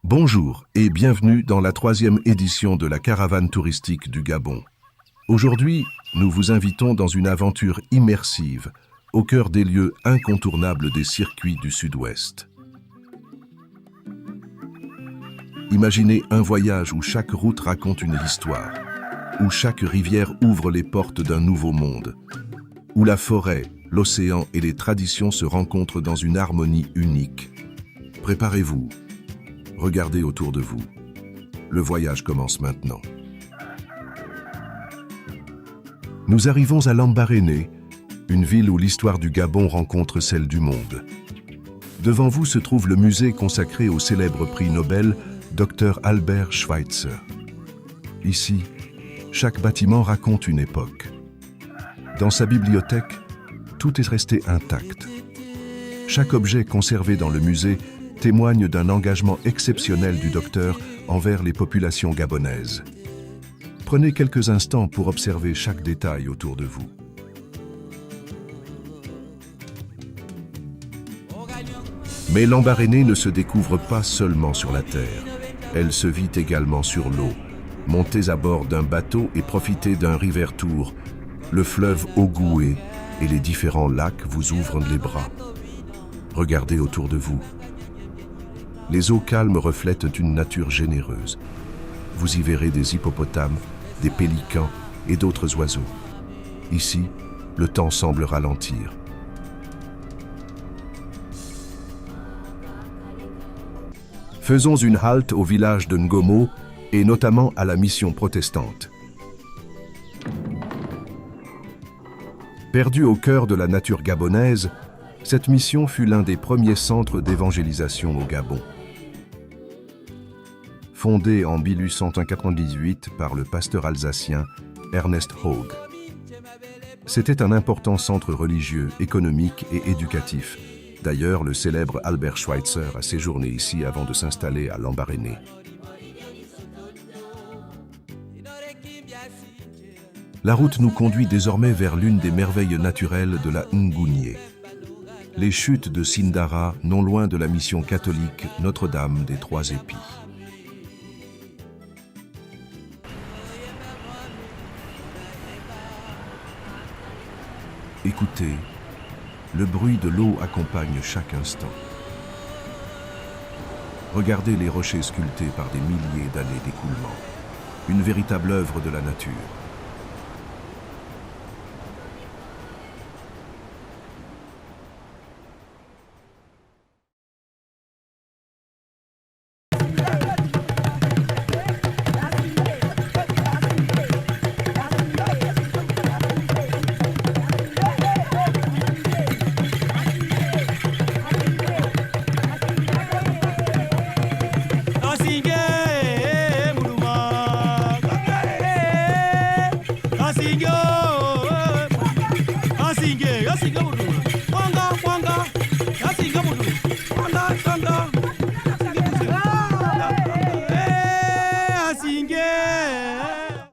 Bonjour et bienvenue dans la 3e édition de la caravane touristique du Gabon. Aujourd'hui, nous vous invitons dans une aventure immersive au cœur des lieux incontournables des circuits du Sud-Ouest. Imaginez un voyage où chaque route raconte une histoire, où chaque rivière ouvre les portes d'un nouveau monde, où la forêt, l'océan et les traditions se rencontrent dans une harmonie unique. Préparez-vous. Regardez autour de vous. Le voyage commence maintenant. Nous arrivons à Lambaréné, une ville où l'histoire du Gabon rencontre celle du monde. Devant vous se trouve le musée consacré au célèbre prix Nobel Dr Albert Schweitzer. Ici, chaque bâtiment raconte une époque. Dans sa bibliothèque, tout est resté intact. Chaque objet conservé dans le musée témoigne d'un engagement exceptionnel du docteur envers les populations gabonaises. Prenez quelques instants pour observer chaque détail autour de vous. Mais Lambaréné ne se découvre pas seulement sur la terre. Elle se vit également sur l'eau. Montez à bord d'un bateau et profitez d'un river tour. Le fleuve Ogoué et les différents lacs vous ouvrent les bras. Regardez autour de vous. Les eaux calmes reflètent une nature généreuse. Vous y verrez des hippopotames, des pélicans et d'autres oiseaux. Ici, le temps semble ralentir. Faisons une halte au village de Ngomo et notamment à la mission protestante. Perdue au cœur de la nature gabonaise, cette mission fut l'un des premiers centres d'évangélisation au Gabon. Fondée en 1898 par le pasteur alsacien Ernest Haug. C'était un important centre religieux, économique et éducatif. D'ailleurs, le célèbre Albert Schweitzer a séjourné ici avant de s'installer à Lambaréné. La route nous conduit désormais vers l'une des merveilles naturelles de la Ngounié. Les chutes de Sindara, non loin de la mission catholique Notre-Dame des Trois Épis. Écoutez, le bruit de l'eau accompagne chaque instant. Regardez les rochers sculptés par des milliers d'années d'écoulement. Une véritable œuvre de la nature.